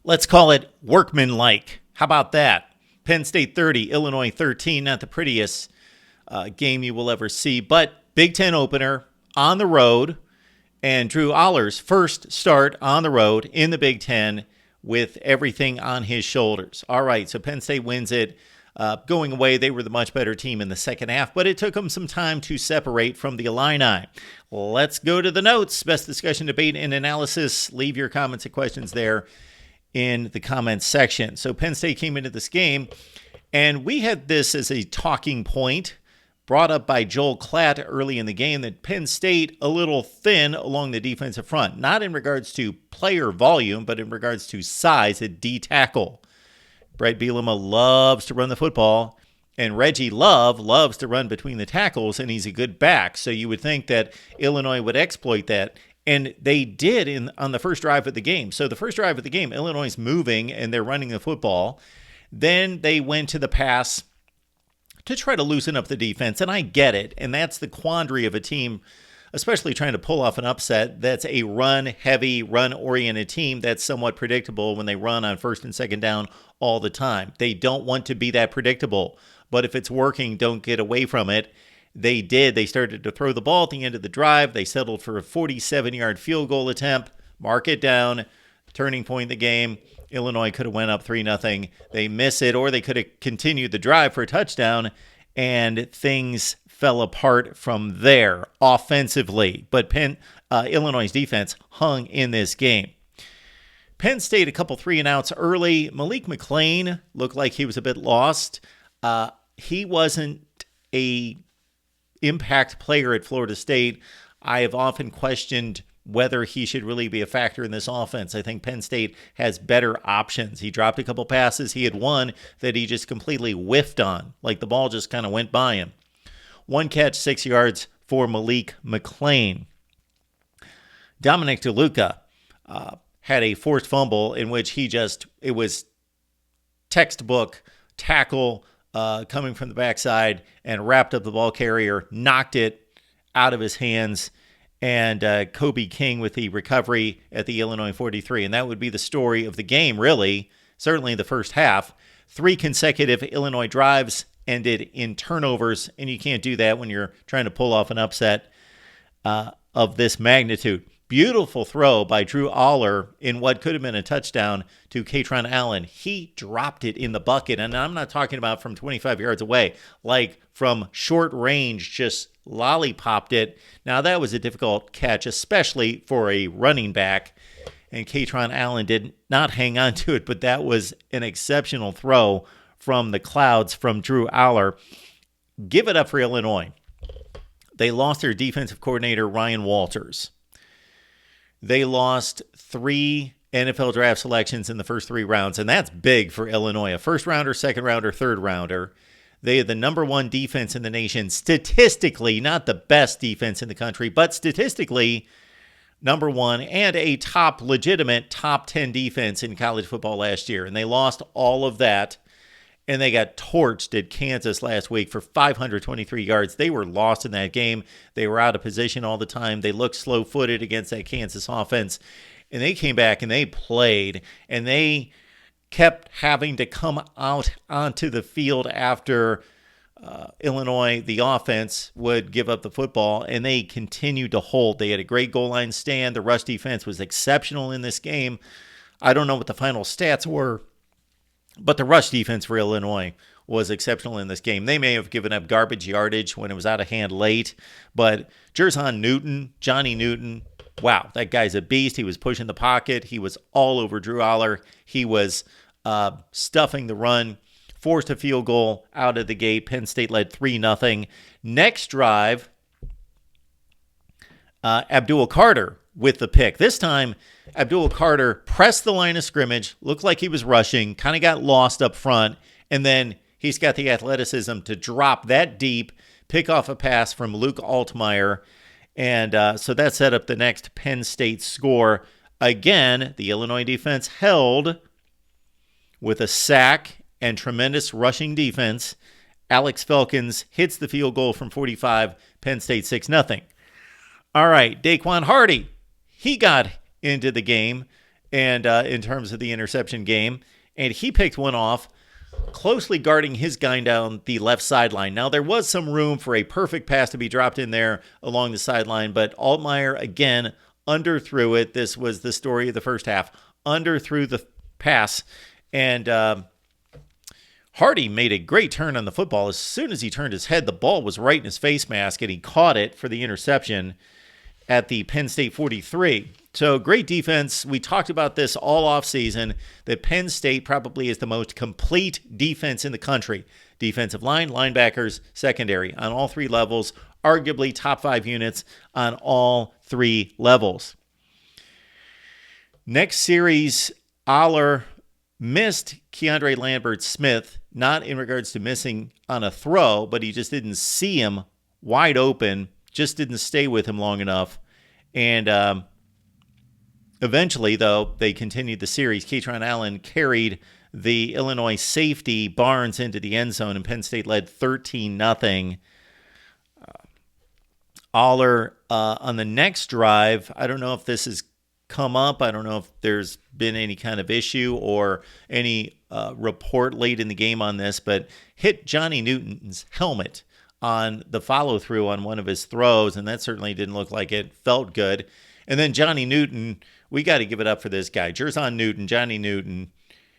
Let's call it workmanlike. How about that? Penn State 30, Illinois 13. Not the prettiest game you will ever see, but Big Ten opener on the road. And Drew Allar's first start on the road in the Big Ten with everything on his shoulders. All right, so Penn State wins it. Going away, they were the much better team in the second half, but it took them some time to separate from the Illini. Let's go to the notes. Best discussion, debate, and analysis. Leave your comments and questions there in the comments section. So Penn State came into this game, and we had this as a talking point brought up by Joel Klatt early in the game, that Penn State a little thin along the defensive front, not in regards to player volume, but in regards to size at D tackle. Brett Bielema loves to run the football, and Reggie Love loves to run between the tackles, and he's a good back. So you would think that Illinois would exploit that, and they did on the first drive of the game. So the first drive of the game, Illinois is moving, and they're running the football. Then they went to the pass to try to loosen up the defense, and I get it. And that's the quandary of a team, especially trying to pull off an upset that's a run-heavy, run-oriented team that's somewhat predictable when they run on first and second down all the time. They don't want to be that predictable, but if it's working, don't get away from it. They did. They started to throw the ball at the end of the drive. They settled for a 47-yard field goal attempt. Mark it down. Turning point in the game. Illinois could have went up 3-0. They miss it, or they could have continued the drive for a touchdown, and things fell apart from there offensively. But Illinois' defense hung in this game. Penn State, a couple 3-and-outs early. Malik McClain looked like he was a bit lost. He wasn't a impact player at Florida State. I have often questioned whether he should really be a factor in this offense. I think Penn State has better options. He dropped a couple passes. He had one that he just completely whiffed on, like the ball just kind of went by him. One catch, 6 yards for Malik McClain. Dominic DeLuca had a forced fumble in which it was textbook tackle coming from the backside and wrapped up the ball carrier, knocked it out of his hands, and Kobe King with the recovery at the Illinois 43. And that would be the story of the game, really, certainly the first half. 3 consecutive Illinois drives ended in turnovers, and you can't do that when you're trying to pull off an upset of this magnitude. Beautiful throw by Drew Allar in what could have been a touchdown to Katron Allen. He dropped it in the bucket, and I'm not talking about from 25 yards away, like from short range, just lollipopped it. Now, that was a difficult catch, especially for a running back, and Katron Allen did not hang on to it, but that was an exceptional throw from the clouds from Drew Allar. Give it up for Illinois. They lost their defensive coordinator, Ryan Walters. They lost 3 NFL draft selections in the first 3 rounds, and that's big for Illinois. A first-rounder, second-rounder, third-rounder. They had the number 1 defense in the nation, statistically, not the best defense in the country, but statistically number 1, and a legitimate top 10 defense in college football last year. And they lost all of that, and they got torched at Kansas last week for 523 yards. They were lost in that game. They were out of position all the time. They looked slow-footed against that Kansas offense. And they came back and they played, and they kept having to come out onto the field after Illinois, the offense, would give up the football, and they continued to hold. They had a great goal line stand. The rush defense was exceptional in this game. I don't know what the final stats were, but the rush defense for Illinois was exceptional in this game. They may have given up garbage yardage when it was out of hand late, but Johnny Newton, wow, that guy's a beast. He was pushing the pocket. He was all over Drew Allar. He was stuffing the run, forced a field goal out of the gate. Penn State led 3-0. Next drive, Abdul Carter with the pick. This time, Abdul Carter pressed the line of scrimmage, looked like he was rushing, kind of got lost up front, and then he's got the athleticism to drop that deep, pick off a pass from Luke Altmaier, and so that set up the next Penn State score. Again, the Illinois defense held with a sack and tremendous rushing defense. Alex Felkins hits the field goal from 45, Penn State 6-0. All right, Daquan Hardy, he got into the game and in terms of the interception game. And he picked one off closely guarding his guy down the left sideline. Now, there was some room for a perfect pass to be dropped in there along the sideline, but Altmaier, again, underthrew it. This was the story of the first half. Underthrew the pass, and Hardy made a great turn on the football. As soon as he turned his head, the ball was right in his face mask, and he caught it for the interception at the Penn State 43. So great defense. We talked about this all offseason, that Penn State probably is the most complete defense in the country. Defensive line, linebackers, secondary on all three levels, arguably top 5 units on all 3 levels. Next series, Aller missed Keandre Lambert-Smith, not in regards to missing on a throw, but he just didn't see him wide open, just didn't stay with him long enough. And eventually, though, they continued the series. Kaytron Allen carried the Illinois safety Barnes into the end zone, and Penn State led 13-0. Aller on the next drive, I don't know if this has come up. I don't know if there's been any kind of issue or any report late in the game on this, but hit Johnny Newton's helmet on the follow-through on one of his throws, and that certainly didn't look like it felt good. And then Johnny Newton, we got to give it up for this guy. Jerzon Newton, Johnny Newton,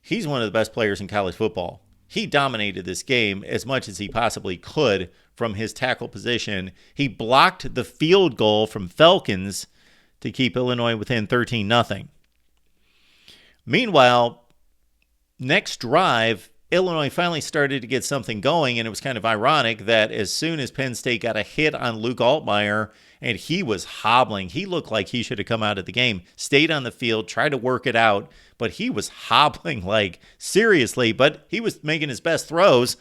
he's one of the best players in college football. He dominated this game as much as he possibly could from his tackle position. He blocked the field goal from Falcons to keep Illinois within 13-0. Meanwhile, next drive, Illinois finally started to get something going, and it was kind of ironic that as soon as Penn State got a hit on Luke Altmaier, and he was hobbling, he looked like he should have come out of the game, stayed on the field, tried to work it out, but he was hobbling like seriously, but he was making his best throws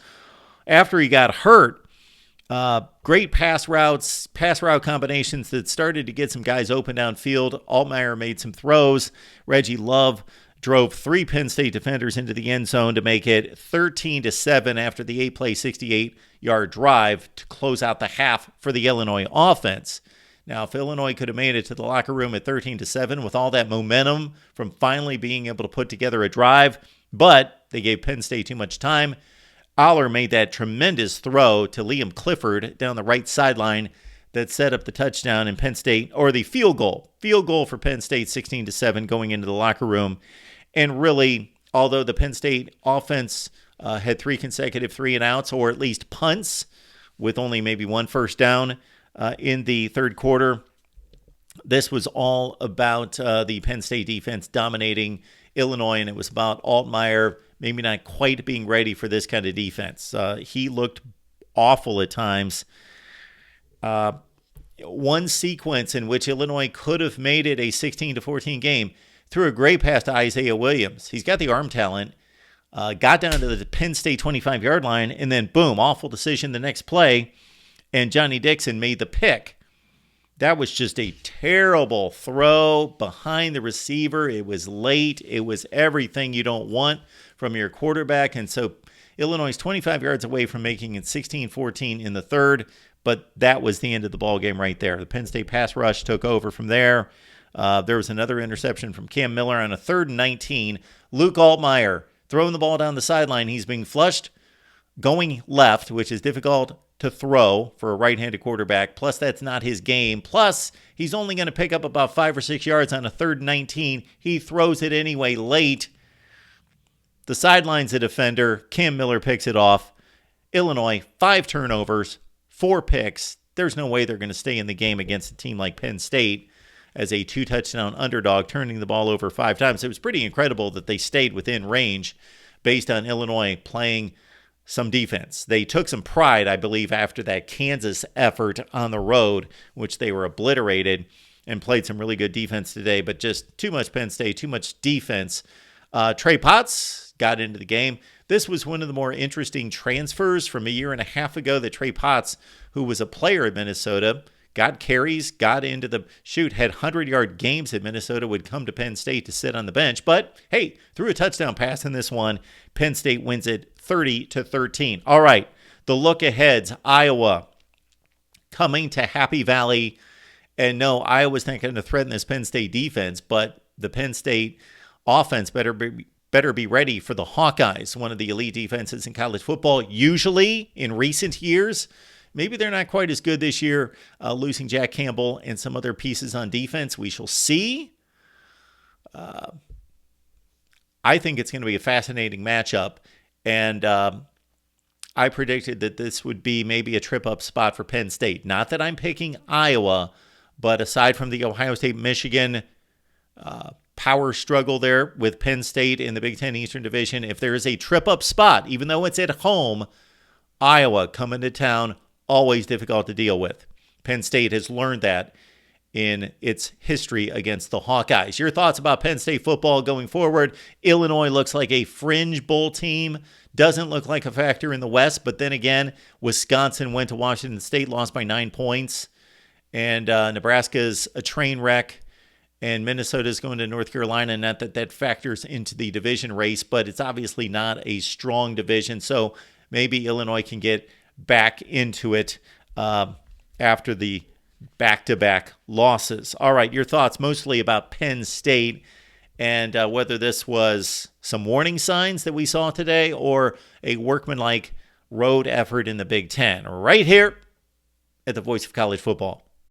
after he got hurt. Great pass route combinations that started to get some guys open downfield. Altmaier made some throws. Reggie Love drove 3 Penn State defenders into the end zone to make it 13-7 after the 8-play, 68-yard drive to close out the half for the Illinois offense. Now, if Illinois could have made it to the locker room at 13-7 with all that momentum from finally being able to put together a drive, but they gave Penn State too much time, Aller made that tremendous throw to Liam Clifford down the right sideline that set up the touchdown in Penn State, or the field goal for Penn State, 16-7 going into the locker room. And really, although the Penn State offense had 3 consecutive 3-and-outs, or at least punts, with only maybe 1 first down in the third quarter, this was all about the Penn State defense dominating Illinois, and it was about Altmaier maybe not quite being ready for this kind of defense. He looked awful at times. One sequence in which Illinois could have made it a 16-14 game, threw a great pass to Isaiah Williams. He's got the arm talent, got down to the Penn State 25-yard line, and then boom, awful decision the next play, and Johnny Dixon made the pick. That was just a terrible throw behind the receiver. It was late. It was everything you don't want from your quarterback. And so Illinois is 25 yards away from making it 16-14 in the third, but that was the end of the ball game right there. The Penn State pass rush took over from there. There was another interception from Cam Miller on a 3rd and 19. Luke Altmaier throwing the ball down the sideline. He's being flushed going left, which is difficult to throw for a right-handed quarterback. Plus, that's not his game. Plus, he's only going to pick up about 5 or 6 yards on a 3rd and 19. He throws it anyway late. The sideline's a defender. Cam Miller picks it off. Illinois, 5 turnovers, 4 picks. There's no way they're going to stay in the game against a team like Penn State as a 2-touchdown underdog, turning the ball over 5 times. It was pretty incredible that they stayed within range based on Illinois playing some defense. They took some pride, I believe, after that Kansas effort on the road, which they were obliterated, and played some really good defense today, but just too much Penn State, too much defense. Trey Potts got into the game. This was one of the more interesting transfers from a year and a half ago, that Trey Potts, who was a player at Minnesota, got carries, got into the had 100-yard games at Minnesota, would come to Penn State to sit on the bench. But, hey, threw a touchdown pass in this one. Penn State wins it 30-13. All right, the look aheads. Iowa coming to Happy Valley. And no, Iowa's not going to threaten this Penn State defense, but the Penn State offense better be ready for the Hawkeyes, one of the elite defenses in college football. Usually, in recent years, maybe they're not quite as good this year, losing Jack Campbell and some other pieces on defense. We shall see. I think it's going to be a fascinating matchup, and I predicted that this would be maybe a trip-up spot for Penn State. Not that I'm picking Iowa, but aside from the Ohio State-Michigan power struggle there with Penn State in the Big Ten Eastern Division, if there is a trip-up spot, even though it's at home, Iowa coming to town, always difficult to deal with. Penn State has learned that in its history against the Hawkeyes. Your thoughts about Penn State football going forward? Illinois looks like a fringe bowl team. Doesn't look like a factor in the West, but then again, Wisconsin went to Washington State, lost by 9 points, and Nebraska's a train wreck, and Minnesota's going to North Carolina. Not that that factors into the division race, but it's obviously not a strong division, so maybe Illinois can get back into it after the back-to-back losses. All right, your thoughts mostly about Penn State and whether this was some warning signs that we saw today or a workmanlike road effort in the Big Ten. Right here at the Voice of College Football.